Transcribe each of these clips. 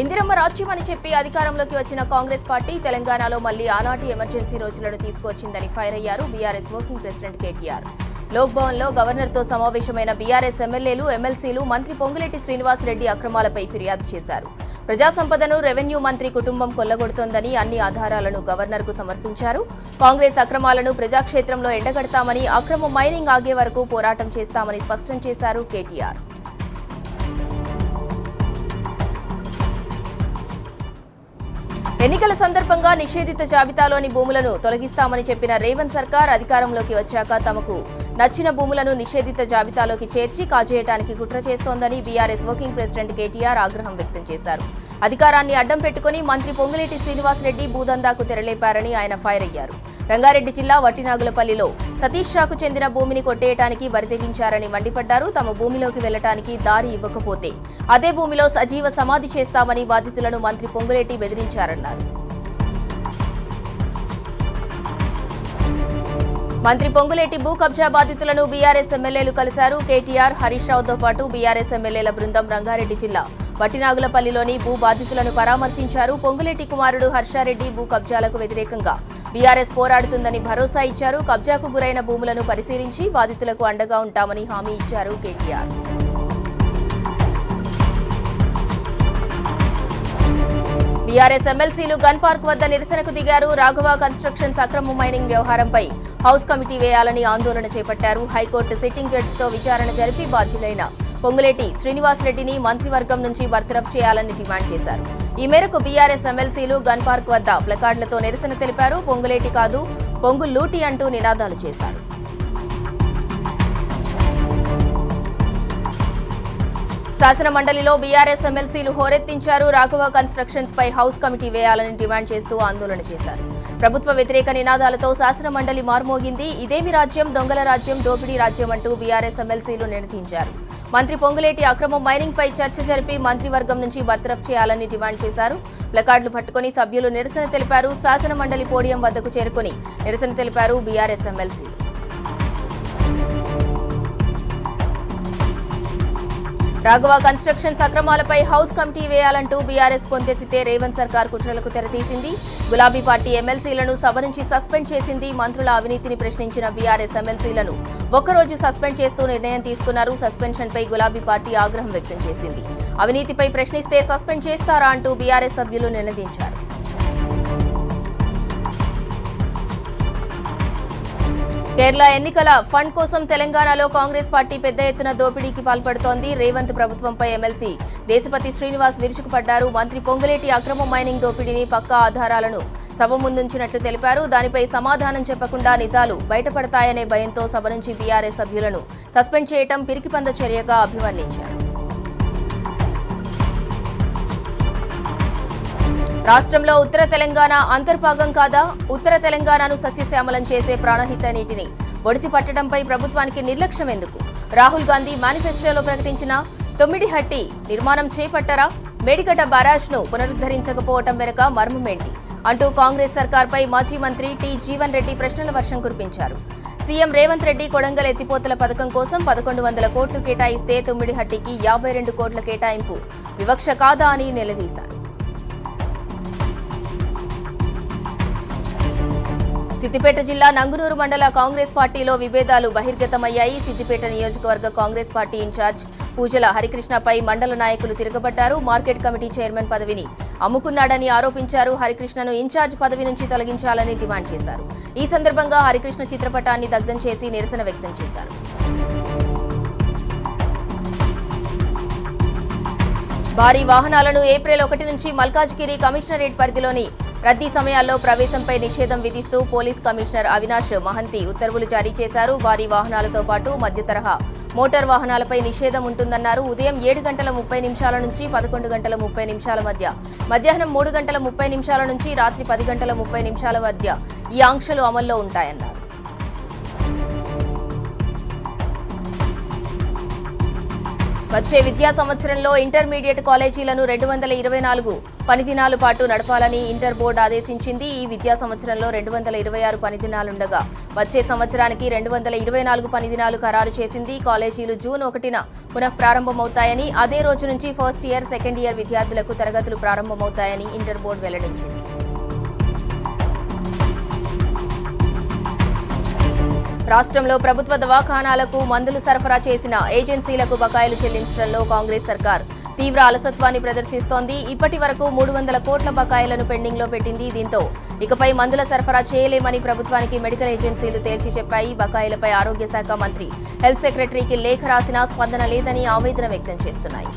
ఇందిరమ్మ రాజ్యం అని చెప్పి అధికారంలోకి వచ్చిన కాంగ్రెస్ పార్టీ తెలంగాణలో మళ్లీ ఆనాటి ఎమర్జెన్సీ రోజులను తీసుకొచ్చిందని ఫైర్ అయ్యారు BRS working president KTR. Lok Bhavan లో గవర్నర్ తో సమావేశమైన బీఆర్ఎస్ ఎమ్మెల్యేలు, ఎమ్మెల్సీలు మంత్రి పొంగులేటి శ్రీనివాసరెడ్డి అక్రమాలపై ఫిర్యాదు చేశారు. ప్రజా సంపదను రెవెన్యూ మంత్రి కుటుంబం కొల్లగొడుతోందని అన్ని ఆధారాలను గవర్నర్ కు సమర్పించారు. కాంగ్రెస్ అక్రమాలను ప్రజాక్షేత్రంలో ఎండగడతామని, అక్రమ మైనింగ్ ఆగే వరకు పోరాటం చేస్తామని స్పష్టం చేశారు కేటీఆర్. ఎన్నికల సందర్భంగా నిషేధిత జాబితాలోని భూములను తొలగిస్తామని చెప్పిన రేవంత్ సర్కార్ అధికారంలోకి వచ్చాక తమకు నచ్చిన భూములను నిషేధిత జాబితాలోకి చేర్చి కాజేయడానికి కుట్ర చేస్తోందని బీఆర్ఎస్ వర్కింగ్ ప్రెసిడెంట్ కేటీఆర్ ఆగ్రహం వ్యక్తం చేశారు. అధికారాన్ని అడ్డం పెట్టుకుని మంత్రి పొంగులేటి శ్రీనివాసరెడ్డి భూదందాకు తెరలేపారని ఆయన ఫైర్ అయ్యారు. రంగారెడ్డి జిల్లా వట్టినాగులపల్లిలో సతీష్ షాకు చెందిన భూమిని కొట్టేయడానికి బరితెగించారని మండిపడ్డారు. తమ భూమిలోకి వెళ్లటానికి దారి ఇవ్వకపోతే అదే భూమిలో సజీవ సమాధి చేస్తామని బాధితులను మంత్రి పొంగులేటి బెదిరించారన్నారు. మంత్రి పొంగులేటి భూ కబ్జా బాధితులను బీఆర్ఎస్ ఎమ్మెల్యేలు కలిశారు. కేటీఆర్, హరీష్ రావుతో పాటు బీఆర్ఎస్ ఎమ్మెల్యేల బృందం రంగారెడ్డి జిల్లా వట్టినాగులపల్లిలోని భూ బాధితులను పరామర్శించారు. పొంగులేటి కుమారుడు హర్షారెడ్డి భూ కబ్జాలకు వ్యతిరేకంగా బీఆర్ఎస్ పోరాడుతుందని భరోసా ఇచ్చారు. కబ్జాకు గురైన భూములను పరిశీలించి బాధితులకు అండగా ఉంటామని హామీ ఇచ్చారు కేటీఆర్. బీఆర్ఎస్ ఎమ్మెల్సీలు గన్ పార్క్ వద్ద నిరసనకు దిగారు. రాఘవ కన్స్ట్రక్షన్స్ అక్రమ మైనింగ్ వ్యవహారంపై హౌస్ కమిటీ వేయాలని ఆందోళన చేపట్టారు. హైకోర్టు సిట్టింగ్ జడ్జితో విచారణ జరిపి బాధ్యులైన పొంగులేటి శ్రీనివాసరెడ్డిని మంత్రివర్గం నుంచి బర్తరఫ్ చేయాలని డిమాండ్ చేశారు. ఈ మేరకు బీఆర్ఎస్ ఎమ్మెల్సీలు గన్ పార్క్ వద్ద ప్లకార్డులతో నిరసన తెలిపారు. పొంగులేటి కాదు, పొంగు లూటి అంటూ నినాదాలు చేశారు. శాసన మండలిలో బీఆర్ఎస్ ఎమ్మెల్సీలు హోరెత్తించారు. రాఘవ కన్స్ట్రక్షన్స్ పై హౌస్ కమిటీ వేయాలని డిమాండ్ చేస్తూ ఆందోళన చేశారు. ప్రభుత్వ వ్యతిరేక నినాదాలతో శాసన మండలి మార్మోగింది. ఇదేమి రాజ్యం, దొంగల రాజ్యం, దోపిడీ రాజ్యం అంటూ బీఆర్ఎస్ ఎమ్మెల్సీలు నినదించారు. మంత్రి పొంగులేటి అక్రమ మైనింగ్ పై చర్చ జరిపి మంత్రివర్గం నుంచి బర్తరఫ్ చేయాలని డిమాండ్ చేశారు. ప్లకార్డులు పట్టుకుని సభ్యులు నిరసన తెలిపారు. శాసన మండలి పోడియం వద్దకు చేరుకుని నిరసన తెలిపారు బీఆర్ఎస్ ఎమ్మెల్సీలు. రాఘవ కన్స్ట్రక్షన్స్ అక్రమాలపై హౌస్ కమిటీ వేయాలంటూ బీఆర్ఎస్ పొంతెత్తితే రేవంత్ సర్కార్ కుట్రలకు తెరతీసింది. గులాబీ పార్టీ ఎమ్మెల్సీలను సభ నుంచి సస్పెండ్ చేసింది. మంత్రుల అవినీతిని ప్రశ్నించిన బీఆర్ఎస్ ఎమ్మెల్సీలను ఒక్కరోజు సస్పెండ్ చేస్తూ నిర్ణయం తీసుకున్నారు. సస్పెన్షన్ పై గులాబీ పార్టీ ఆగ్రహం వ్యక్తం చేసింది. అవినీతిపై ప్రశ్నిస్తే సస్పెండ్ చేస్తారా అంటూ బీఆర్ఎస్ సభ్యులు నిలదీంచారు. కేరళ ఎన్నికల ఫండ్ కోసం తెలంగాణలో కాంగ్రెస్ పార్టీ పెద్ద ఎత్తున దోపిడీకి పాల్పడుతోంది. రేవంత్ ప్రభుత్వంపై ఎమ్మెల్సీ దేశపతి శ్రీనివాస్ విరుచుకుపడ్డారు. మంత్రి పొంగులేటి అక్రమ మైనింగ్ దోపిడీని పక్కా ఆధారాలను సభ ముందుంచినట్లు తెలిపారు. దానిపై సమాధానం చెప్పకుండా నిజాలు బయటపడతాయనే భయంతో సభ నుంచి బీఆర్ఎస్ సభ్యులను సస్పెండ్ చేయడం పిరికిపంద చర్యగా అభివర్ణించారు. రాష్ట్రంలో ఉత్తర తెలంగాణ అంతర్భాగం కాదా? ఉత్తర తెలంగాణను సస్యశ్యామలం చేసే ప్రాణహిత నీటిని ఒడిసి పట్టడంపై ప్రభుత్వానికి నిర్లక్ష్యం ఎందుకు? రాహుల్ గాంధీ మేనిఫెస్టోలో ప్రకటించిన తొమ్మిడిహట్టి నిర్మాణం చేపట్టరా? మేడిగడ్డ బ్యారాజ్ను పునరుద్ధరించకపోవటం వెనుక మర్మమేంటి అంటూ కాంగ్రెస్ సర్కార్పై మాజీ మంత్రి టి జీవన్ రెడ్డి ప్రశ్నల వర్షం కురిపించారు. సీఎం రేవంత్ రెడ్డి కొడంగల్ ఎత్తిపోతల పథకం కోసం 1100 కోట్లు కేటాయిస్తే తొమ్మిడిహట్టికి 52 కోట్ల కేటాయింపు వివక్ష కాదా అని నిలదీశారు. సిద్దిపేట జిల్లా నంగునూరు మండల కాంగ్రెస్ పార్టీలో విభేదాలు బహిర్గతమయ్యాయి. సిద్దిపేట నియోజకవర్గ కాంగ్రెస్ పార్టీ ఇన్ఛార్జ్ పూజల హరికృష్ణపై మండల నాయకులు తిరగబడ్డారు. మార్కెట్ కమిటీ చైర్మన్ పదవిని అమ్ముకున్నాడని ఆరోపించారు. హరికృష్ణను ఇన్ఛార్జ్ పదవి నుంచి తొలగించాలని డిమాండ్ చేశారు. ఈ సందర్భంగా హరికృష్ణ చిత్రపటాన్ని దగ్ధం చేసి నిరసన వ్యక్తం చేశారు. భారీ వాహనాలను ఏప్రిల్ 1 నుంచి మల్కాజ్గిరి కమిషనరేట్ పరిధిలోని రద్దీ సమయాల్లో ప్రవేశంపై నిషేధం విధిస్తూ పోలీస్ కమిషనర్ అవినాష్ మహంతి ఉత్తర్వులు జారీ చేశారు. భారీ వాహనాలతో పాటు మధ్య తరహా మోటార్ వాహనాలపై నిషేధం ఉంటుందన్నారు. ఉదయం 7:30 నుంచి 11:30 మధ్య, మధ్యాహ్నం 3:30 నుంచి రాత్రి 10:30 మధ్య ఈ ఆంక్షలు అమల్లో ఉంటాయన్నారు. వచ్చే విద్యా సంవత్సరంలో ఇంటర్మీడియట్ కాలేజీలను 224 పనిదినాల పాటు నడపాలని ఇంటర్ బోర్డు ఆదేశించింది. ఈ విద్యా సంవత్సరంలో 226 పనిదినాలుండగా వచ్చే సంవత్సరానికి 224 పనిదినాలు ఖరారు చేసింది. కాలేజీలు జూన్ 1న పునః ప్రారంభమవుతాయని, అదే రోజు నుంచి ఫస్ట్ ఇయర్, సెకండ్ ఇయర్ విద్యార్థులకు తరగతులు ప్రారంభమవుతాయని ఇంటర్ బోర్డు వెల్లడించింది. రాష్ట్రంలో ప్రభుత్వ దవాఖానాలకు మందులు సరఫరా చేసిన ఏజెన్సీలకు బకాయిలు చెల్లించడంలో కాంగ్రెస్ సర్కార్ తీవ్ర అలసత్వాన్ని ప్రదర్శిస్తోంది. ఇప్పటి వరకు 300 కోట్ల బకాయిలను పెండింగ్లో పెట్టింది. దీంతో ఇకపై మందుల సరఫరా చేయలేమని ప్రభుత్వానికి మెడికల్ ఏజెన్సీలు తేల్చి చెప్పాయి. బకాయిలపై ఆరోగ్య శాఖ మంత్రి హెల్త్ సెక్రటరీకి లేఖ రాసినా స్పందన లేదని ఆవేదన వ్యక్తం చేస్తున్నాయి.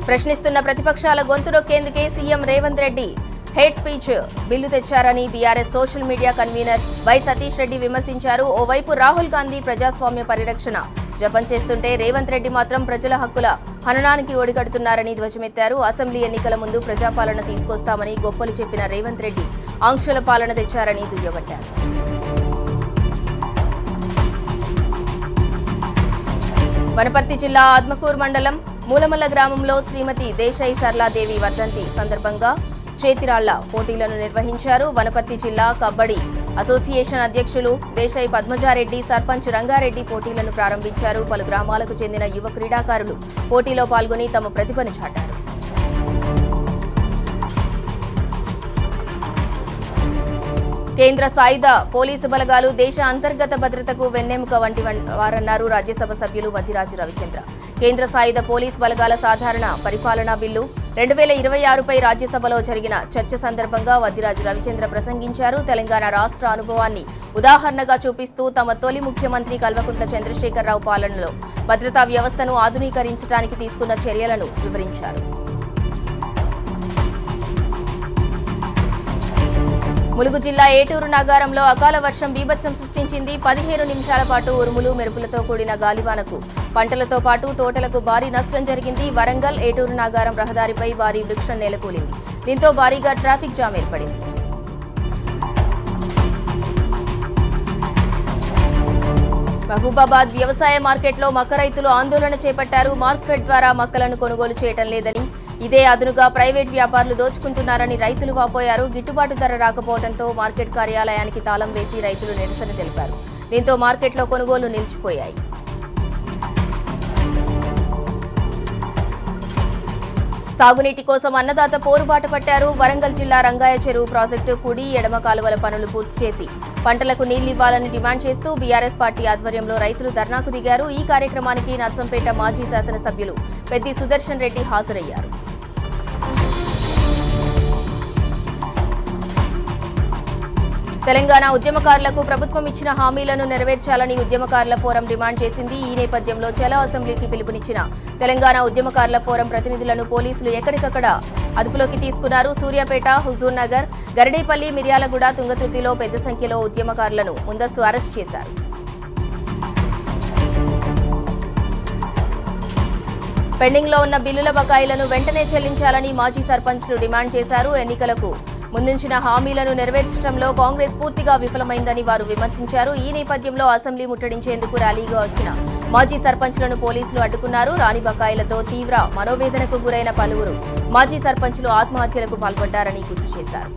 ప్రశ్నిస్తున్న ప్రతిపక్షాల గొంతు నొక్కేందుకే CM Revanth Reddy hate speech bill తెచ్చారని BRS social media convener Y Satish Reddy విమర్శించారు. ఓవైపు రాహుల్ గాంధీ ప్రజాస్వామ్య పరిరక్షణ జపం చేస్తుంటే రేవంత్ రెడ్డి మాత్రం ప్రజల హక్కుల హననానికి ఒడిగడుతున్నారని ధ్వజమెత్తారు. అసెంబ్లీ ఎన్నికల ముందు ప్రజాపాలన తీసుకొస్తామని గొప్పలు చెప్పిన రేవంత్ రెడ్డి ఆంక్షల పాలన తెచ్చారని దుయ్యబట్టారు. వనపర్తి జిల్లా ఆత్మకూరు మండలం మూలమల్ల గ్రామంలో శ్రీమతి దేశాయి సరళాదేవి వర్ధంతి సందర్భంగా చేతిరాళ్ల పోటీలను నిర్వహించారు. వనపర్తి జిల్లా కబడ్డీ అసోసియేషన్ అధ్యక్షులు దేశాయి పద్మజారెడ్డి, సర్పంచ్ రంగారెడ్డి పోటీలను ప్రారంభించారు. పలు గ్రామాలకు చెందిన యువ క్రీడాకారులు పోటీలో పాల్గొని తమ ప్రతిభను చాటారు. కేంద్ర సాయుధ పోలీసు బలగాలు దేశ అంతర్గత భద్రతకు వెన్నెముక వంటి వారన్నారు రాజ్యసభ సభ్యులు వద్దిరాజు రవిచంద్ర. కేంద్ర సాయుధ పోలీస్ బలగాల సాధారణ పరిపాలనా బిల్లు 2026పై రాజ్యసభలో జరిగిన చర్చ సందర్భంగా వద్దిరాజు రవిచంద్ర ప్రసంగించారు. తెలంగాణ రాష్ట్ర అనుభవాన్ని ఉదాహరణగా చూపిస్తూ తమ తొలి ముఖ్యమంత్రి కల్వకుంట్ల చంద్రశేఖరరావు పాలనలో భద్రతా వ్యవస్థను ఆధునీకరించడానికి తీసుకున్న చర్యలను వివరించారు. ములుగు జిల్లా ఏటూరు నాగారంలో అకాల వర్షం బీభత్సం సృష్టించింది. 15 నిమిషాల పాటు ఉరుములు మెరుపులతో కూడిన గాలివానకు పంటలతో పాటు తోటలకు భారీ నష్టం జరిగింది. వరంగల్ ఏటూరు నాగారం రహదారిపై భారీ వృక్షం నేలకూలింది. దీంతో భారీగా ట్రాఫిక్ జామ్ ఏర్పడింది. మహబూబాబాద్ వ్యవసాయ మార్కెట్లో మక్క రైతులు ఆందోళన చేపట్టారు. మార్క్ఫెడ్ ద్వారా మక్కలను కొనుగోలు చేయడం లేదని, ఇదే అదునుగా ప్రైవేట్ వ్యాపారులు దోచుకుంటున్నారని రైతులు వాపోయారు. గిట్టుబాటు ధర రాకపోవడంతో మార్కెట్ కార్యాలయానికి తాళం వేసి రైతులు నిరసన తెలిపారు. దీంతో మార్కెట్లో కొనుగోలు నిలిచిపోయాయి. సాగునీటి కోసం అన్నదాత పోరుబాట పట్టారు. వరంగల్ జిల్లా రంగాయ చెరువు ప్రాజెక్టు కుడి, ఎడమ కాలువల పనులు పూర్తి చేసి పంటలకు నీళ్లివ్వాలని డిమాండ్ చేస్తూ బీఆర్ఎస్ పార్టీ ఆధ్వర్యంలో రైతులు ధర్నాకు దిగారు. ఈ కార్యక్రమానికి నర్సంపేట మాజీ శాసనసభ్యులు పెద్ది సుదర్శన్ రెడ్డి హాజరయ్యారు. తెలంగాణ ఉద్యమకారులకు ప్రభుత్వం ఇచ్చిన హామీలను నెరవేర్చాలని ఉద్యమకారుల ఫోరం డిమాండ్ చేసింది. ఈ నేపథ్యంలో చలో అసెంబ్లీకి పిలుపునిచ్చిన తెలంగాణ ఉద్యమకారుల ఫోరం ప్రతినిధులను పోలీసులు ఎక్కడికక్కడ అదుపులోకి తీసుకున్నారు. సూర్యాపేట, హుజూర్ నగర్, గరిడేపల్లి, మిర్యాలగూడ, తుంగతుర్తిలో పెద్ద సంఖ్యలో ఉద్యమకారులను ముందస్తు అరెస్ట్ చేశారు. పెండింగ్లో ఉన్న బిల్లుల బకాయిలను వెంటనే చెల్లించాలని మాజీ సర్పంచ్లు డిమాండ్ చేశారు. ఎన్నికలకు ముందుంచిన హామీలను నెరవేర్చడంలో కాంగ్రెస్ పూర్తిగా విఫలమైందని వారు విమర్శించారు. ఈ నేపథ్యంలో అసెంబ్లీ ముట్టడించేందుకు ర్యాలీగా వచ్చిన మాజీ సర్పంచ్లను పోలీసులు అడ్డుకున్నారు. రాని బకాయిలతో తీవ్ర మనోవేదనకు గురైన పలువురు మాజీ సర్పంచ్లు ఆత్మహత్యలకు పాల్పడ్డారని గుర్తు చేశారు.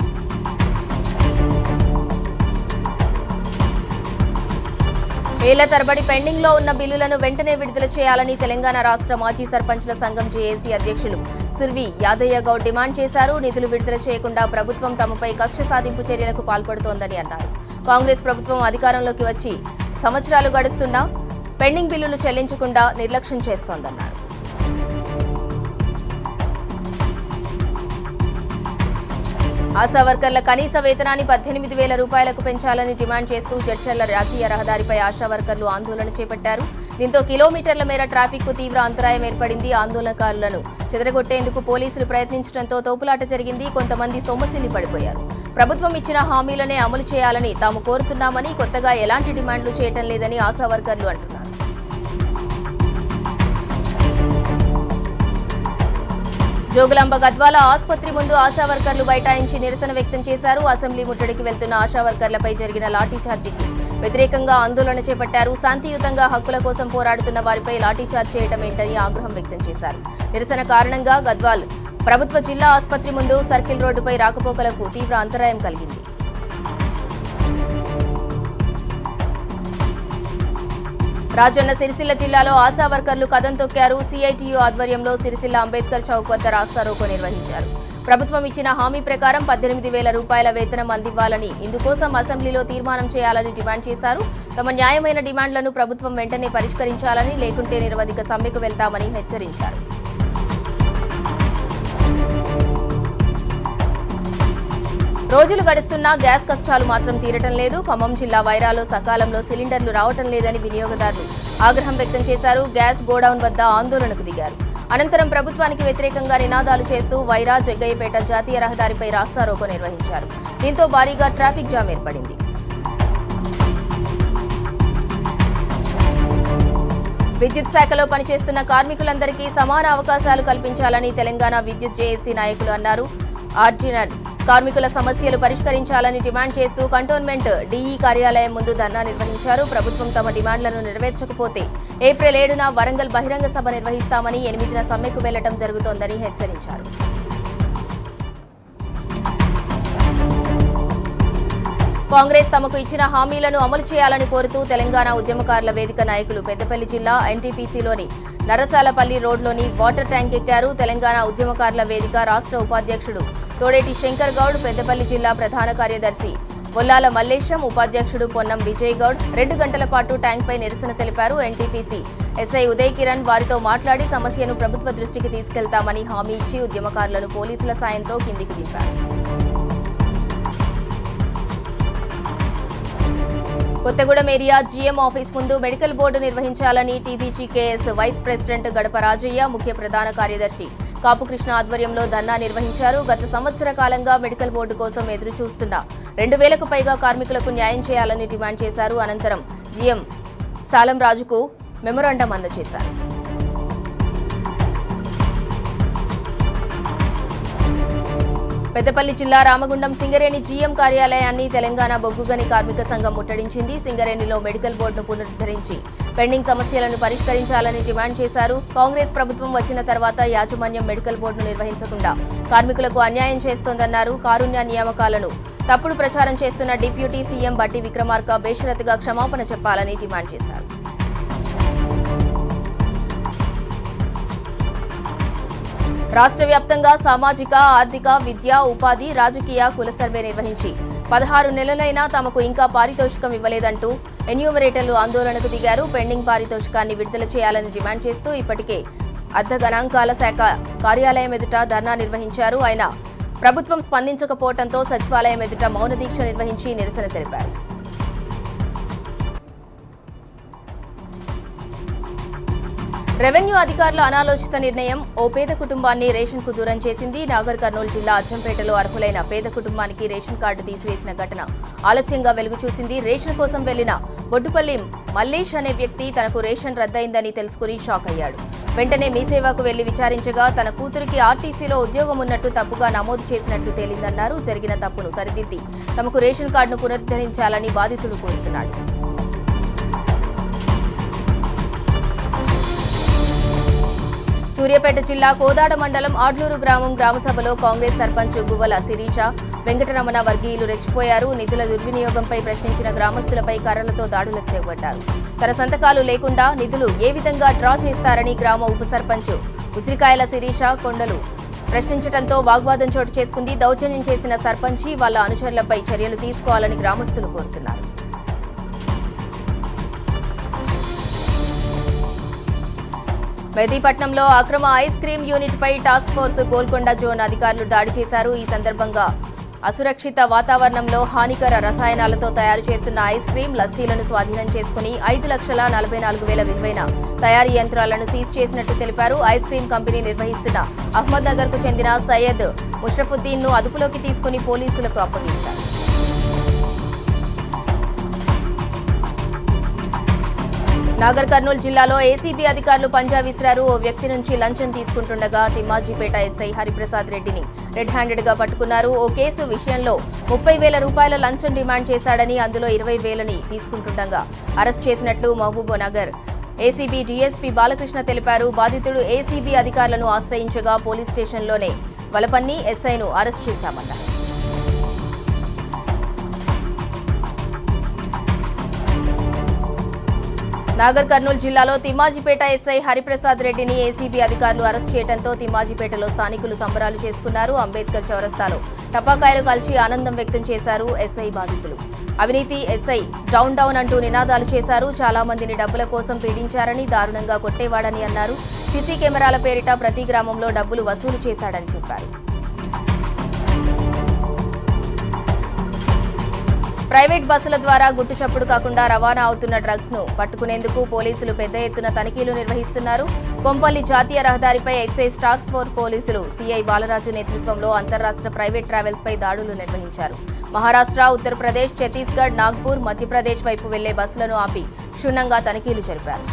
ఏళ్ల తరబడి పెండింగ్లో ఉన్న బిల్లులను వెంటనే విడుదల చేయాలని తెలంగాణ రాష్ట్ర మాజీ సర్పంచ్ల సంఘం జేఏసీ అధ్యక్షులు సుర్వి యాదయ్య గౌడ్ డిమాండ్ చేశారు. నిధులు విడుదల చేయకుండా ప్రభుత్వం తమపై కక్ష సాధింపు చర్యలకు పాల్పడుతోందని అన్నారు. కాంగ్రెస్ ప్రభుత్వం అధికారంలోకి వచ్చి సంవత్సరాలు గడుస్తున్నా పెండింగ్ బిల్లులు చెల్లించకుండా నిర్లక్ష్యం చేస్తోందన్నారు. ఆశా వర్కర్ల కనీస వేతనాన్ని 18,000 రూపాయలకు పెంచాలని డిమాండ్ చేస్తూ జడ్చర్ల జాతీయ రహదారిపై ఆశా వర్కర్లు ఆందోళన చేపట్టారు. దీంతో కిలోమీటర్ల మేర ట్రాఫిక్ కు తీవ్ర అంతరాయం ఏర్పడింది. ఆందోళనకారులను చెదరగొట్టేందుకు పోలీసులు ప్రయత్నించడంతో తోపులాట జరిగింది. కొంతమంది సొమ్మసిల్లి పడిపోయారు. ప్రభుత్వం ఇచ్చిన హామీలనే అమలు చేయాలని తాము కోరుతున్నామని, కొత్తగా ఎలాంటి డిమాండ్లు చేయటం లేదని ఆశా వర్కర్లు అంటున్నారు. జోగులాంబ గద్వాల ఆసుపత్రి ముందు ఆశా వర్కర్లు బైఠాయించి నిరసన వ్యక్తం చేశారు. అసెంబ్లీ ముట్టడికి వెళ్తున్న ఆశా వర్కర్లపై జరిగిన లాఠీచార్జికి వ్యతిరేకంగా ఆందోళన చేపట్టారు. శాంతియుతంగా హక్కుల కోసం పోరాడుతున్న వారిపై లాఠీచార్జ్ చేయడం ఏంటని ఆగ్రహం వ్యక్తం చేశారు. నిరసన కారణంగా గద్వాల్ ప్రభుత్వ జిల్లా ఆసుపత్రి ముందు సర్కిల్ రోడ్డుపై రాకపోకలకు తీవ్ర అంతరాయం కలిగింది. రాజన్న సిరిసిల్ల జిల్లాలో ఆశా వర్కర్లు కదం తొక్కారు. సిఐటియు ఆధ్వర్యంలో సిరిసిల్ల అంబేద్కర్ చౌక్ వద్ద రాస్తారోకో నిర్వహించారు. ప్రభుత్వం ఇచ్చిన హామీ ప్రకారం 18,000 రూపాయల వేతనం అందివ్వాలని, ఇందుకోసం అసెంబ్లీలో తీర్మానం చేయాలని డిమాండ్ చేశారు. తమ న్యాయమైన డిమాండ్లను ప్రభుత్వం వెంటనే పరిష్కరించాలని, లేకుంటే నిరవధిక సమ్మెకు వెళ్తామని హెచ్చరించారు. రోజులు గడుస్తున్నా గ్యాస్ కష్టాలు మాత్రం తీరటం లేదు. ఖమ్మం జిల్లా వైరాలో సకాలంలో సిలిండర్లు రావటం లేదని వినియోగదారులు ఆగ్రహం వ్యక్తం చేశారు. గ్యాస్ గోడౌన్ వద్ద ఆందోళనకు దిగారు. అనంతరం ప్రభుత్వానికి వ్యతిరేకంగా నినాదాలు చేస్తూ వైరా జగ్గయ్యపేట జాతీయ రహదారిపై రాస్తారోకో నిర్వహించారు. దీంతో భారీగా ట్రాఫిక్ జామ్ ఏర్పడింది. విద్యుత్ శాఖలో పనిచేస్తున్న కార్మికులందరికీ సమాన అవకాశాలు కల్పించాలని తెలంగాణ విద్యుత్ జేఏసీ నాయకులు అన్నారు. ఆర్జినల్ కార్మికుల సమస్యలు పరిష్కరించాలని డిమాండ్ చేస్తూ కంటోన్మెంట్ డీఈ కార్యాలయం ముందు ధర్నా నిర్వహించారు. ప్రభుత్వం తమ డిమాండ్లను నెరవేర్చకపోతే ఏప్రిల్ 7న వరంగల్ బహిరంగ సభ నిర్వహిస్తామని, 8న సమ్మెకు వెళ్లడం జరుగుతోందని హెచ్చరించారు. కాంగ్రెస్ తమకు ఇచ్చిన హామీలను అమలు చేయాలని కోరుతూ తెలంగాణ ఉద్యమకారుల వేదిక నాయకులు పెద్దపల్లి జిల్లా ఎన్టీపీసీలోని నరసాలపల్లి రోడ్లోని వాటర్ ట్యాంక్ ఎక్కారు. తెలంగాణ ఉద్యమకారుల వేదిక రాష్ట్ర ఉపాధ్యక్షుడు తోడేటి శంకర్ గౌడ్, పెద్దపల్లి జిల్లా ప్రధాన కార్యదర్శి బొల్లాల మల్లేశం, ఉపాధ్యక్షుడు పొన్నం విజయ్ గౌడ్ 2 గంటల పాటు ట్యాంక్పై నిరసన తెలిపారు. ఎన్టీపీసీ ఎస్ఐ ఉదయ్ కిరణ్ వారితో మాట్లాడి సమస్యను ప్రభుత్వ దృష్టికి తీసుకెళ్తామని హామీ ఇచ్చి ఉద్యమకారులను పోలీసుల సాయంతో కిందికి దింపారు. కొత్తగూడెం ఏరియా జీఎం ఆఫీస్ ముందు మెడికల్ బోర్డు నిర్వహించాలని టీబీజీకేఎస్ వైస్ ప్రెసిడెంట్ గడప రాజయ్య, ముఖ్య ప్రధాన కార్యదర్శి కాపుకృష్ణ ఆధ్వర్యంలో ధర్నా నిర్వహించారు. గత సంవత్సర కాలంగా మెడికల్ బోర్డు కోసం ఎదురు చూస్తున్న 2,000కు పైగా కార్మికులకు న్యాయం చేయాలని డిమాండ్ చేశారు. అనంతరం జీఎం సాలం రాజుకు మెమొరాండం అందజేశారు. పెద్దపల్లి జిల్లా రామగుండం సింగరేణి జీఎం కార్యాలయాన్ని తెలంగాణ బొగ్గుగని కార్మిక సంఘం ముట్టడించింది. సింగరేణిలో మెడికల్ బోర్డును పునరుద్ధరించి పెండింగ్ సమస్యలను పరిష్కరించాలని డిమాండ్ చేశారు. కాంగ్రెస్ ప్రభుత్వం వచ్చిన తర్వాత యాజమాన్యం మెడికల్ బోర్డును నిర్వహించకుండా కార్మికులకు అన్యాయం చేస్తోందన్నారు. కారుణ్య నియామకాలను తప్పుడు ప్రచారం చేస్తున్న డిప్యూటీ సీఎం బట్టి విక్రమార్క బేషరతుగా క్షమాపణ చెప్పాలని డిమాండ్ చేశారు. రాష్ట్ర వ్యాప్తంగా సామాజిక, ఆర్థిక, విద్య, ఉపాధి, రాజకీయ కుల సర్వే నిర్వహించి 16 నెలలైనా తమకు ఇంకా పారితోషికం ఇవ్వలేదంటూ ఎన్యూమరేటర్లు ఆందోళనకు దిగారు. పెండింగ్ పారితోషికాన్ని విడుదల చేయాలని డిమాండ్ చేస్తూ ఇప్పటికే అర్ధగణాంకాల శాఖ కార్యాలయం ఎదుట ధర్నా నిర్వహించారు. అయినా ప్రభుత్వం స్పందించకపోవడంతో సచివాలయం ఎదుట మౌన దీక్ష నిర్వహించి నిరసన తెలిపారు. రెవెన్యూ అధికారుల అనాలోచిత నిర్ణయం ఓ పేద కుటుంబాన్ని రేషన్కు దూరం చేసింది. నాగర్ కర్నూలు జిల్లా అచ్చంపేటలో అర్హులైన పేద కుటుంబానికి రేషన్ కార్డు తీసివేసిన ఘటన ఆలస్యంగా వెలుగు చూసింది. రేషన్ కోసం వెళ్లిన బొడ్డుపల్లి మల్లేష్ అనే వ్యక్తి తనకు రేషన్ రద్దయిందని తెలుసుకుని షాక్ అయ్యాడు. వెంటనే మీ సేవకు వెళ్లి విచారించగా తన కూతురికి ఆర్టీసీలో ఉద్యోగం ఉన్నట్టు తప్పుగా నమోదు చేసినట్లు తేలిందన్నారు. జరిగిన తప్పును సరిదిద్ది తమకు రేషన్ కార్డును పునరుద్ధరించాలని బాధితుడు కోరుతున్నాడు. సూర్యాపేట జిల్లా కోదాడ మండలం ఆడ్లూరు గ్రామం గ్రామసభలో కాంగ్రెస్ సర్పంచ్ గువ్వల శిరీష, వెంకటరమణ వర్గీయులు రెచ్చిపోయారు. నిధుల దుర్వినియోగంపై ప్రశ్నించిన గ్రామస్తులపై కర్రలతో దాడులకు తెగబడ్డారు. తన సంతకాలు లేకుండా నిధులు ఏ విధంగా డ్రా చేస్తారని గ్రామ ఉప సర్పంచ్ ఉసిరికాయల శిరీష కొండలు ప్రశ్నించడంతో వాగ్వాదం చోటు చేసుకుంది. దౌర్జన్యం చేసిన సర్పంచి వాళ్ళ అనుచరులపై చర్యలు తీసుకోవాలని గ్రామస్తులు కోరుతున్నారు. మెహదీపట్నంలో అక్రమ ఐస్ క్రీం యూనిట్ పై టాస్క్ ఫోర్స్ గోల్కొండ జోన్ అధికారులు దాడి చేశారు. ఈ సందర్భంగా అసురక్షిత వాతావరణంలో హానికర రసాయనాలతో తయారు చేస్తున్న ఐస్ క్రీం, లస్సీలను స్వాధీనం చేసుకుని 5,44,000 విలువైన తయారీ యంత్రాలను సీజ్ చేసినట్టు తెలిపారు. ఐస్ క్రీం కంపెనీ నిర్వహిస్తున్న అహ్మద్ నగర్ కు చెందిన సయ్యద్ ముషరఫుద్దీన్ ను అదుపులోకి తీసుకుని పోలీసులకు అప్పగించారు. నాగర్ కర్నూలు జిల్లాలో ఏసీబీ అధికారులు పంజా విసిరారు. ఓ వ్యక్తి నుంచి లంచం తీసుకుంటుండగా తిమ్మాజీపేట ఎస్ఐ హరిప్రసాద్ రెడ్డిని రెడ్ హ్యాండెడ్ గా పట్టుకున్నారు. ఓ కేసు విషయంలో 30,000 రూపాయల లంచం డిమాండ్ చేశాడని, అందులో 20,000ని తీసుకుంటుండగా అరెస్ట్ చేసినట్లు మహబూబ్ నగర్ ఏసీబీ డీఎస్పీ బాలకృష్ణ తెలిపారు. బాధితుడు ఏసీబీ అధికారులను ఆశ్రయించగా పోలీస్ స్టేషన్లోనే వలపన్ని ఎస్ఐను అరెస్ట్ చేశామన్నారు. నాగర్ కర్నూలు జిల్లాలో తిమ్మాజీపేట ఎస్ఐ హరిప్రసాద్ రెడ్డిని ఏసీబీ అధికారులు అరెస్ట్ చేయడంతో తిమ్మాజీపేటలో స్థానికులు సంబరాలు చేసుకున్నారు. అంబేద్కర్ చౌరస్తాలో టపాకాయలు కాల్చి ఆనందం వ్యక్తం చేశారు ఎస్ఐ బాధితులు. అవినీతి ఎస్ఐ డౌన్ డౌన్ అంటూ నినాదాలు చేశారు. చాలా మందిని డబ్బుల కోసం పీడించారని, దారుణంగా కొట్టేవాడని అన్నారు. సీసీ కెమెరాల పేరిట ప్రతి గ్రామంలో డబ్బులు వసూలు చేశాడని చెప్పారు. ప్రైవేట్ బస్సుల ద్వారా గుట్టు చప్పుడు కాకుండా రవాణా అవుతున్న డ్రగ్స్ ను పట్టుకునేందుకు పోలీసులు పెద్ద ఎత్తున తనిఖీలు నిర్వహిస్తున్నారు. కొంపల్లి జాతీయ రహదారిపై ఎక్సైజ్ టాస్క్ ఫోర్స్ పోలీసులు సీఐ బాలరాజు నేతృత్వంలో అంతర్రాష్ట్ర ప్రైవేట్ ట్రావెల్స్ పై దాడులు నిర్వహించారు. మహారాష్ట్ర, ఉత్తరప్రదేశ్, ఛత్తీస్గఢ్, నాగ్పూర్, మధ్యప్రదేశ్ వైపు వెళ్లే బస్సులను ఆపి క్షుణ్ణంగా తనిఖీలు జరిపారు.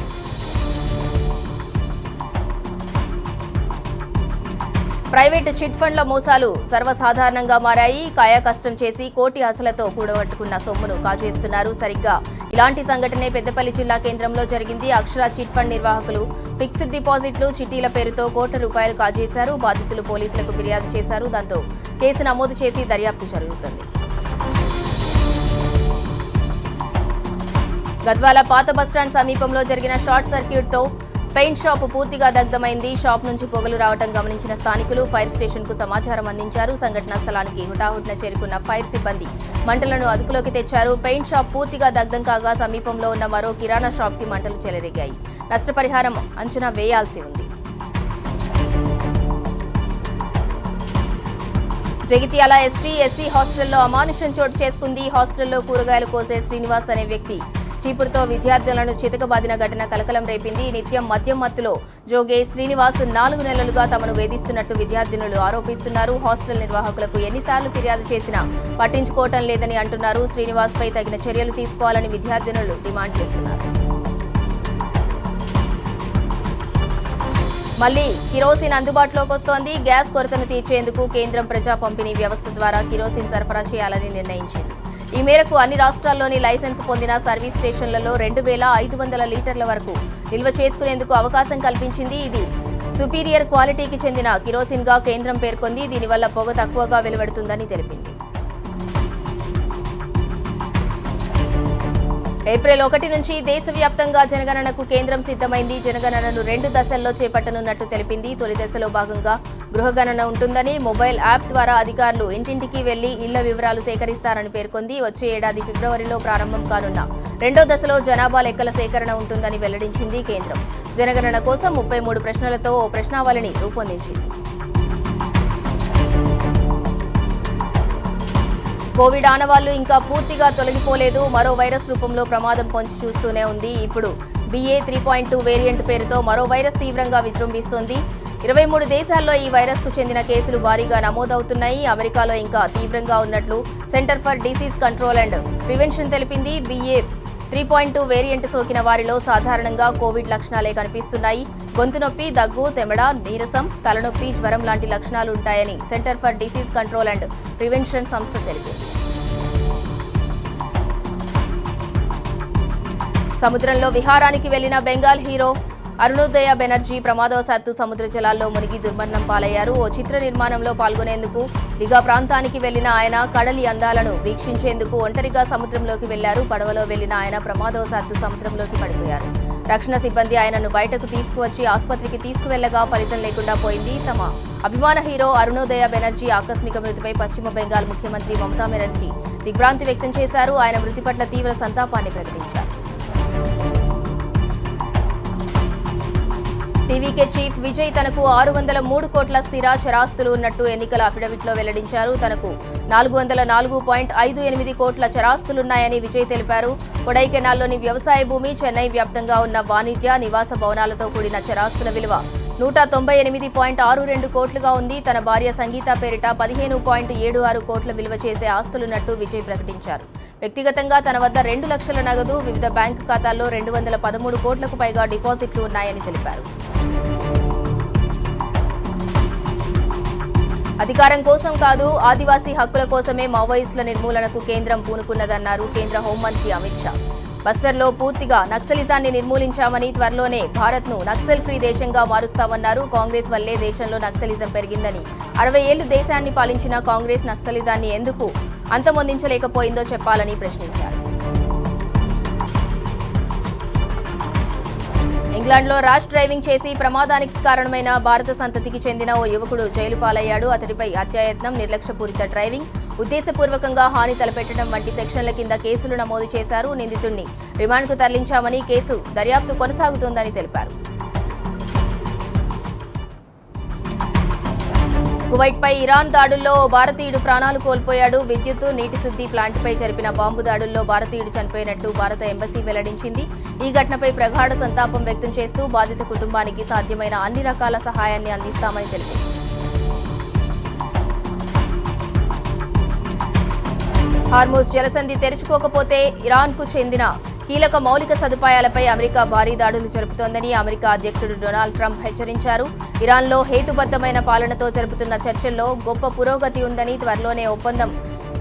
ప్రైవేటు చిట్ ఫండ్ల మోసాలు సర్వసాధారణంగా మారాయి. కాయకష్టం చేసి కోటి ఆశలతో కూడబట్టుకున్న సొమ్మును కాజేస్తున్నారు. సరిగ్గా ఇలాంటి సంఘటనే పెద్దపల్లి జిల్లా కేంద్రంలో జరిగింది. అక్షర చిట్ ఫండ్ నిర్వాహకులు ఫిక్స్డ్ డిపాజిట్లు, చిట్టీల పేరుతో కోట్ల రూపాయలు కాజేశారు. బాధితులు పోలీసులకు ఫిర్యాదు చేశారు. దాంతో కేసు నమోదు చేసి దర్యాప్తు జరుగుతుంది. గద్వాల పాత బస్టాండ్ సమీపంలో జరిగిన షార్ట్ సర్క్యూట్తో పెయింట్ షాప్ పూర్తిగా దగ్ధమైంది. షాప్ నుంచి పొగలు రావడం గమనించిన స్థానికులు ఫైర్ స్టేషన్ కు సమాచారం అందించారు. సంఘటనా స్థలానికి హుటాహుటిన చేరుకున్న ఫైర్ సిబ్బంది మంటలను అదుపులోకి తెచ్చారు. పెయింట్ షాప్ పూర్తిగా దగ్ధం కాగా సమీపంలో ఉన్న మరో కిరాణా షాప్ కి మంటలు చెలరేగాయి. నష్టపరిహారం అంచనా వేయాల్సి ఉంది. జగిత్యాల ఎస్టీ ఎస్సీ హాస్టల్లో అమానుషం చోటు చేసుకుంది. హాస్టల్లో కూరగాయలు కోసే శ్రీనివాస్ అనే వ్యక్తి చీపురుతో విద్యార్థులను చితకబాదిన ఘటన కలకలం రేపింది. నిత్యం మద్యం మత్తులో జోగే శ్రీనివాస్ 4 నెలలుగా తమను వేధిస్తున్నట్లు విద్యార్థినులు ఆరోపిస్తున్నారు. హాస్టల్ నిర్వాహకులకు ఎన్నిసార్లు ఫిర్యాదు చేసినా పట్టించుకోవటం లేదని అంటున్నారు. శ్రీనివాస్ పై తగిన చర్యలు తీసుకోవాలని విద్యార్థినులు డిమాండ్ చేస్తున్నారు. మళ్లీ కిరోసిన్ అందుబాటులోకి వస్తోంది. గ్యాస్ కొరతను తీర్చేందుకు కేంద్రం ప్రజా పంపిణీ వ్యవస్థ ద్వారా కిరోసిన్ సరఫరా చేయాలని నిర్ణయించింది. ఈ మేరకు అన్ని రాష్ట్రాల్లోని లైసెన్స్ పొందిన సర్వీస్ స్టేషన్లలో 2,500 లీటర్ల వరకు నిల్వ చేసుకునేందుకు అవకాశం కల్పించింది. ఇది సుపీరియర్ క్వాలిటీకి చెందిన కిరోసిన్ గా కేంద్రం పేర్కొంది. దీనివల్ల పొగ తక్కువగా వెలువడుతుందని తెలిపింది. ఏప్రిల్ 1 నుంచి దేశవ్యాప్తంగా జనగణనకు కేంద్రం సిద్ధమైంది. జనగణనను 2 దశల్లో చేపట్టనున్నట్లు తెలిపింది. తొలి దశలో భాగంగా గృహగణన ఉంటుందని, మొబైల్ యాప్ ద్వారా అధికారులు ఇంటింటికి వెళ్లి ఇళ్ల వివరాలు సేకరిస్తారని పేర్కొంది. వచ్చే ఏడాది ఫిబ్రవరిలో ప్రారంభం కానున్న 2వ దశలో జనాభా లెక్కల సేకరణ ఉంటుందని వెల్లడించింది కేంద్రం. జనగణన కోసం 33 ప్రశ్నలతో ఓ ప్రశ్నావళిని రూపొందించింది. కోవిడ్ ఆనవాళ్లు ఇంకా పూర్తిగా తొలగిపోలేదు. మరో వైరస్ రూపంలో ప్రమాదం పొంచి చూస్తూనే ఉంది. ఇప్పుడు BA 3.2 వేరియంట్ పేరుతో మరో వైరస్ తీవ్రంగా విజృంభిస్తోంది. 23 దేశాల్లో ఈ వైరస్ కు చెందిన కేసులు భారీగా నమోదవుతున్నాయి. అమెరికాలో ఇంకా తీవ్రంగా ఉన్నట్లు centre for disease control and prevention తెలిపింది. BA 3.2 వేరియంట్ సోకిన వారిలో సాధారణంగా కోవిడ్ లక్షణాలే కనిపిస్తున్నాయి. గొంతు నొప్పి, దగ్గు, తెమడ, నీరసం, తలనొప్పి, జ్వరం లాంటి లక్షణాలు ఉంటాయని centre for disease control and prevention సంస్థ తెలిపింది. సముద్రంలో విహారానికి వెళ్లిన బెంగాల్ హీరో అరుణోదయ బెనర్జీ ప్రమాదవశాత్తు సముద్ర జలాల్లో మునిగి దుర్మరణం పాలయ్యారు. ఓ చిత్ర నిర్మాణంలో పాల్గొనేందుకు దిగా ప్రాంతానికి వెళ్లిన ఆయన కడలి అందాలను వీక్షించేందుకు ఒంటరిగా సముద్రంలోకి వెళ్లారు. పడవలో వెళ్లిన ఆయన ప్రమాదవశాత్తు సముద్రంలోకి పడిపోయారు. రక్షణ సిబ్బంది ఆయనను బయటకు తీసుకువచ్చి ఆసుపత్రికి తీసుకువెళ్లగా ఫలితం లేకుండా పోయింది. తమ అభిమాన హీరో అరుణోదయ బెనర్జీ ఆకస్మిక మృతిపై పశ్చిమ బెంగాల్ ముఖ్యమంత్రి మమతా బెనర్జీ దిగ్భ్రాంతి వ్యక్తం చేశారు. ఆయన మృతి పట్ల తీవ్ర సంతాపాన్ని ప్రకటించారు. టీవీకే చీఫ్ విజయ్ తనకు 603 కోట్ల స్థిర చరాస్తులు ఉన్నట్టు ఎన్నికల అఫిడవిట్లో వెల్లడించారు. తనకు 404.58 కోట్ల చరాస్తులున్నాయని విజయ్ తెలిపారు. కొడైకెనాల్లోని వ్యవసాయ భూమి, చెన్నై వ్యాప్తంగా ఉన్న వాణిజ్య, నివాస భవనాలతో కూడిన చరాస్తుల విలువ 198.62 కోట్లుగా ఉంది. తన భార్య సంగీత పేరిట 15.76 కోట్ల విలువ చేసే ఆస్తులున్నట్టు విజయ్ ప్రకటించారు. వ్యక్తిగతంగా తన వద్ద 2 లక్షల నగదు, వివిధ బ్యాంకు ఖాతాల్లో 213 కోట్లకు పైగా డిపాజిట్లు ఉన్నాయని తెలిపారు. అధికారం కోసం కాదు, ఆదివాసీ హక్కుల కోసమే మావోయిస్టుల నిర్మూలనకు కేంద్రం పూనుకున్నదన్నారు కేంద్ర హోంమంత్రి అమిత్ షా. బస్తర్లో పూర్తిగా నక్సలిజాన్ని నిర్మూలించామని, త్వరలోనే భారత్ను నక్సల్ ఫ్రీ దేశంగా మారుస్తామన్నారు. కాంగ్రెస్ వల్లే దేశంలో నక్సలిజం పెరిగిందని, 60 ఏళ్లు దేశాన్ని పాలించిన కాంగ్రెస్ నక్సలిజాన్ని ఎందుకు అంతమొందించలేకపోయిందో చెప్పాలని ప్రశ్నించారు. ఇంగ్లాండ్లో ర్యాష్ డ్రైవింగ్ చేసి ప్రమాదానికి కారణమైన భారత సంతతికి చెందిన ఓ యువకుడు జైలు పాలయ్యాడు. అతడిపై హత్యాయత్నం, నిర్లక్ష్యపూరిత డ్రైవింగ్, ఉద్దేశపూర్వకంగా హాని తలపెట్టడం వంటి సెక్షన్ల కింద కేసులు నమోదు చేశారు. నిందితుడిని రిమాండ్కు తరలించామని, కేసు దర్యాప్తు కొనసాగుతోందని తెలిపారు. కువైట్పై ఇరాన్ దాడుల్లో భారతీయుడు ప్రాణాలు కోల్పోయాడు. విద్యుత్, నీటి శుద్ధి ప్లాంట్పై జరిపిన బాంబు దాడుల్లో భారతీయుడు చనిపోయినట్టు భారత ఎంబసీ వెల్లడించింది. ఈ ఘటనపై ప్రగాఢ సంతాపం వ్యక్తం చేస్తూ బాధిత కుటుంబానికి సాధ్యమైన అన్ని రకాల సహాయాన్ని అందిస్తామని తెలిపింది. హార్మూజ్ జలసంధి తెరుచుకోకపోతే ఇరాన్కు చెందిన కీలక మౌలిక సదుపాయాలపై అమెరికా భారీ దాడులు జరుపుతోందని అమెరికా అధ్యక్షుడు డొనాల్డ్ ట్రంప్ హెచ్చరించారు. ఇరాన్లో హేతుబద్ధమైన పాలనతో జరుపుతున్న చర్చల్లో గొప్ప పురోగతి ఉందని, త్వరలోనే ఒప్పందం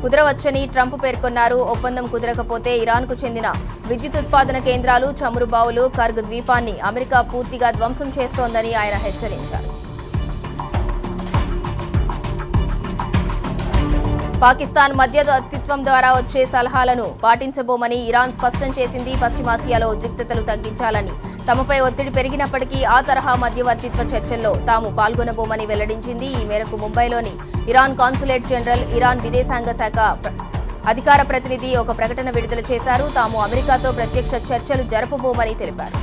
కుదరవచ్చని ట్రంప్ పేర్కొన్నారు. ఒప్పందం కుదరకపోతే ఇరాన్కు చెందిన విద్యుత్ ఉత్పాదన కేంద్రాలు, చమురు బావులు, కర్గ్ ద్వీపాన్ని అమెరికా పూర్తిగా ధ్వంసం చేస్తోందని ఆయన హెచ్చరించారు. పాకిస్తాన్ మధ్యవర్తిత్వం ద్వారా వచ్చే సలహాలను పాటించబోమని ఇరాన్ స్పష్టం చేసింది. పశ్చిమాసియాలో ఉద్రిక్తతలు తగ్గించాలని తమపై ఒత్తిడి పెరిగినప్పటికీ ఆ తరహా మధ్యవర్తిత్వ చర్చల్లో తాము పాల్గొనబోమని వెల్లడించింది. ఈ మేరకు ముంబైలోని ఇరాన్ కాన్సులేట్ జనరల్, ఇరాన్ విదేశాంగ శాఖ అధికార ప్రతినిధి ఒక ప్రకటన విడుదల చేశారు. తాము అమెరికాతో ప్రత్యక్ష చర్చలు జరపబోమని తెలిపారు.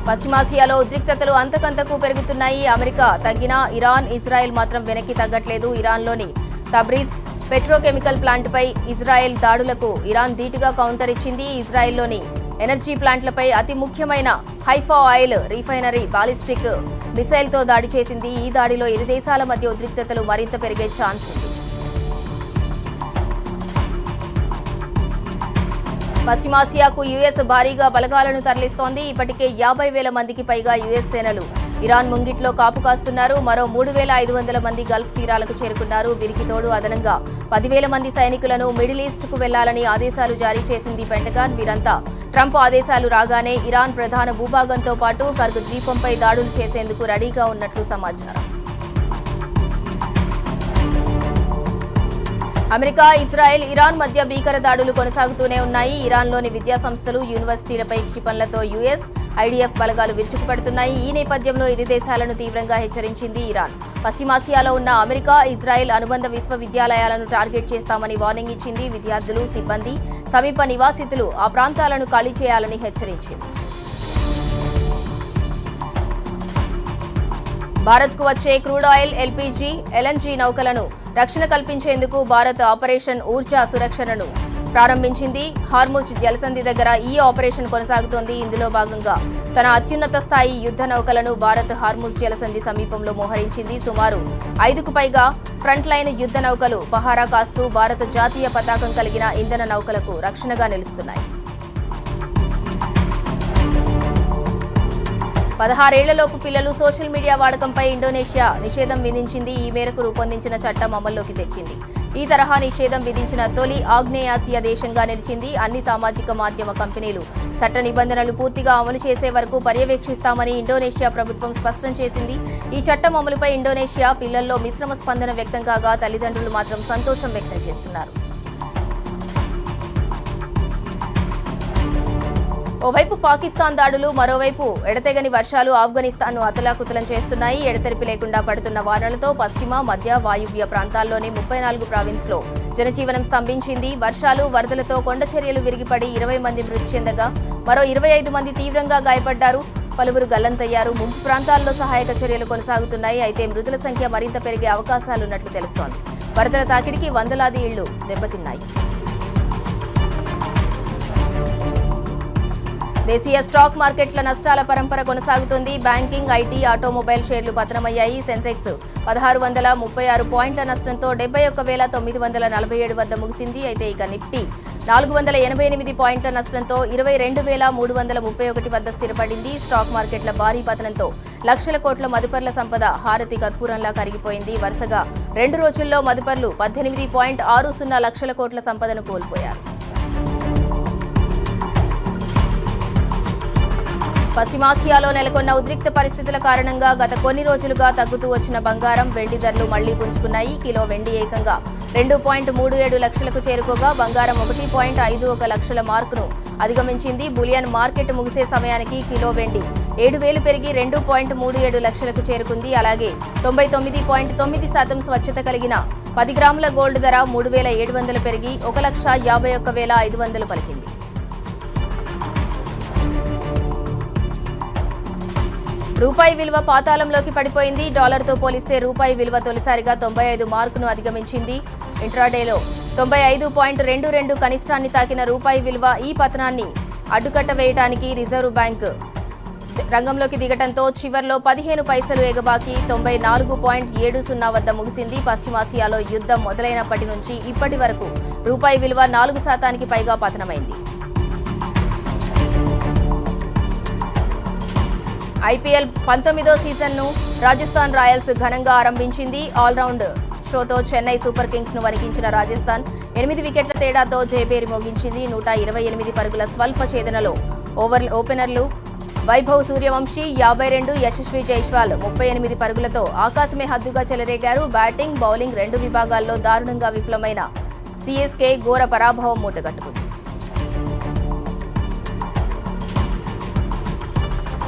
పశ్చిమాసియాలో ఉద్రిక్తతలు అంతకంతకు పెరుగుతున్నాయి. అమెరికా తగ్గినా ఇరాన్, ఇజ్రాయెల్ మాత్రం వెనక్కి తగ్గట్లేదు. ఇరాన్లోని తబ్రీజ్ పెట్రోకెమికల్ ప్లాంట్పై ఇజ్రాయెల్ దాడులకు ఇరాన్ ధీటుగా కౌంటర్ ఇచ్చింది. ఇజ్రాయెల్లోని ఎనర్జీ ప్లాంట్లపై అతి ముఖ్యమైన హైఫా ఆయిల్ రిఫైనరీ బాలిస్టిక్ మిసైల్తో దాడి చేసింది. ఈ దాడిలో ఇరు దేశాల మధ్య ఉద్రిక్తతలు మరింత పెరిగే ఛాన్స్ ఉంది. పశ్చిమాసియాకు యుఎస్ భారీగా బలగాలను తరలిస్తోంది. ఇప్పటికే 50,000 మందికి పైగా యుఎస్ సేనలు ఇరాన్ ముంగిట్లో కాపు కాస్తున్నారు. మరో 3,500 మంది గల్ఫ్ తీరాలకు చేరుకున్నారు. వీరికి తోడు అదనంగా 10,000 మంది సైనికులను మిడిల్ ఈస్ట్కు వెళ్లాలని ఆదేశాలు జారీ చేసింది పెంటగాన్. వీరంతా ట్రంప్ ఆదేశాలు రాగానే ఇరాన్ ప్రధాన భూభాగంతో పాటు కర్గ్ ద్వీపంపై దాడులు చేసేందుకు రెడీగా ఉన్నట్లు సమాచారం. అమెరికా, ఇజ్రాయెల్, ఇరాన్ మధ్య భీకర దాడులు కొనసాగుతూనే ఉన్నాయి. ఇరాన్లోని విద్యా సంస్థలు, యూనివర్సిటీలపై క్షిపణులతో యుఎస్, ఐడిఎఫ్ బలగాలు విరుచుకుపడుతున్నాయి. ఈ నేపథ్యంలో ఇరు దేశాలను తీవ్రంగా హెచ్చరించింది ఇరాన్. పశ్చిమాసియాలో ఉన్న అమెరికా, ఇజ్రాయెల్ అనుబంధ విశ్వవిద్యాలయాలను టార్గెట్ చేస్తామని వార్నింగ్ ఇచ్చింది. విద్యార్థులు, సిబ్బంది, సమీప నివాసితులు ఆ ప్రాంతాలను ఖాళీ చేయాలని హెచ్చరించింది. భారత్కు వచ్చే క్రూడ్ ఆయిల్, ఎల్పీజీ, ఎల్ఎన్జీ నౌకలను రక్షణ కల్పించేందుకు భారత్ ఆపరేషన్ ఊర్జా సురక్షణను ప్రారంభించింది. హార్ముజ్ జలసంధి దగ్గర ఈ ఆపరేషన్ కొనసాగుతోంది. ఇందులో భాగంగా తన అత్యున్నత స్థాయి యుద్ధ నౌకలను భారత్ హార్ముజ్ జలసంధి సమీపంలో మోహరించింది. సుమారు 5కు పైగా ఫ్రంట్ లైన్ యుద్ధ నౌకలు పహారా కాస్తూ భారత జాతీయ పతాకం కలిగిన ఇంధన నౌకలకు రక్షణగా నిలుస్తున్నాయి. 16 ఏళ్లలోపు పిల్లలు సోషల్ మీడియా వాడకంపై ఇండోనేషియా నిషేధం విధించింది. ఈ మేరకు రూపొందించిన చట్టం అమల్లోకి తెచ్చింది. ఈ తరహా నిషేధం విధించిన తొలి ఆగ్నేయాసియా దేశంగా నిలిచింది. అన్ని సామాజిక మాధ్యమ కంపెనీలు చట్ట నిబంధనలు పూర్తిగా అమలు చేసే వరకు పర్యవేక్షిస్తామని ఇండోనేషియా ప్రభుత్వం స్పష్టం చేసింది. ఈ చట్టం అమలుపై ఇండోనేషియా పిల్లల్లో మిశ్రమ స్పందన వ్యక్తం కాగా, తల్లిదండ్రులు మాత్రం సంతోషం వ్యక్తం చేస్తున్నారు. ఓవైపు పాకిస్తాన్ దాడులు, మరోవైపు ఎడతెగని వర్షాలు ఆఫ్ఘనిస్తాన్ను అతలాకుతలం చేస్తున్నాయి. ఎడతెరిపి లేకుండా పడుతున్న వానలతో పశ్చిమ, మధ్య, వాయువ్య ప్రాంతాల్లోని 34 ప్రావిన్స్లో జనజీవనం స్తంభించింది. వర్షాలు, వరదలతో కొండచర్యలు విరిగిపడి 20 మంది మృతి చెందగా మరో 25 మంది తీవ్రంగా గాయపడ్డారు. పలువురు గల్లంతయ్యారు. ముంపు ప్రాంతాల్లో సహాయక చర్యలు కొనసాగుతున్నాయి. అయితే మృతుల సంఖ్య మరింత పెరిగే అవకాశాలున్నట్లు తెలుస్తోంది. వరదల తాకిడికి వందలాది ఇళ్లు దెబ్బతిన్నాయి. దేశీయ స్టాక్ మార్కెట్ల నష్టాల పరంపర కొనసాగుతుంది. బ్యాంకింగ్, ఐటీ, ఆటోమొబైల్ షేర్లు పతనమయ్యాయి. సెన్సెక్స్ 1636 పాయింట్ల నష్టంతో 71,947 వద్ద ముగిసింది. అయితే ఇక నిఫ్టీ 488 పాయింట్ల నష్టంతో 22,331 వద్ద స్థిరపడింది. స్టాక్ మార్కెట్ల భారీ పతనంతో లక్షల కోట్ల మదుపర్ల సంపద హారతి కర్పూరంలా కరిగిపోయింది. వరుసగా 2 రోజుల్లో మదుపర్లు 18.60 లక్షల కోట్ల సంపదను కోల్పోయారు. పశ్చిమాసియాలో నెలకొన్న ఉద్రిక్త పరిస్థితుల కారణంగా గత కొన్ని రోజులుగా తగ్గుతూ వచ్చిన బంగారం, వెండి ధరలు మళ్లీ పుంజుకున్నాయి. కిలో వెండి ఏకంగా 2.37 లక్షలకు చేరుకోగా బంగారం 1.51 లక్షల మార్కును అధిగమించింది. బులియన్ మార్కెట్ ముగిసే సమయానికి కిలో వెండి 7,000 పెరిగి 2.37 లక్షలకు చేరుకుంది. అలాగే 99.9% స్వచ్ఛత కలిగిన 10 గ్రాముల గోల్డ్ ధర 3,700 పెరిగి 1,51,500 పలికింది. రూపాయి విలువ పాతాళంలోకి పడిపోయింది. డాలర్తో పోలిస్తే రూపాయి విలువ తొలిసారిగా 95 మార్కును అధిగమించింది. ఇంట్రాడేలో 95.22 కనిష్టాన్ని తాకిన రూపాయి విలువ ఈ పతనాన్ని అడ్డుకట్ట వేయడానికి రిజర్వ్ బ్యాంక్ రంగంలోకి దిగటంతో చివర్లో 15 పైసలు ఎగబాకి 94.70 వద్ద ముగిసింది. పశ్చిమాసియాలో యుద్ధం మొదలైనప్పటి నుంచి ఇప్పటి వరకు రూపాయి విలువ 4% పైగా పతనమైంది. ఐపీఎల్ 19వ సీజన్ను రాజస్థాన్ రాయల్స్ ఘనంగా ఆరంభించింది. ఆల్రౌండ్ షోతో చెన్నై సూపర్ కింగ్స్ ను వణికించిన రాజస్థాన్ 8 వికెట్ల తేడాతో జయభేరి మోగించింది. 128 పరుగుల స్వల్ప ఛేదనలో ఓపెనర్లు వైభవ్ సూర్యవంశీ 52, యశస్వి జైస్వాల్ 38 పరుగులతో ఆకాశమే హద్దుగా చెలరేగారు. బ్యాటింగ్, బౌలింగ్ 2 విభాగాల్లో దారుణంగా విఫలమైన సీఎస్కే ఘోర పరాభవం మూటగట్టుకుంది.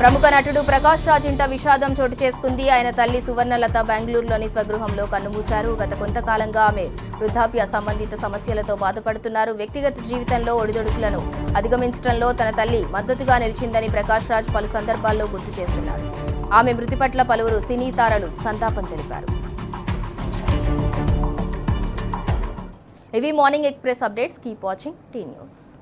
ప్రముఖ నటుడు ప్రకాష్ రాజ్ ఇంట విషాదం చోటు చేసుకుంది. ఆయన తల్లి సువర్ణలత బెంగళూరులోని స్వగృహంలో కన్నుమూశారు. గత కొంతకాలంగా ఆమె వృద్ధాప్య సంబంధిత సమస్యలతో బాధపడుతున్నారు. వ్యక్తిగత జీవితంలో ఒడిదొడుకులను అధిగమించడంలో తన తల్లి మద్దతుగా నిలిచిందని ప్రకాష్ రాజ్ పలు సందర్భాల్లో గుర్తు చేస్తున్నారు. ఆమె మృతి పట్ల పలువురు సినీ తారలు సంతాపం తెలిపారు. ఇవి morning express updates. Keep watching tea news.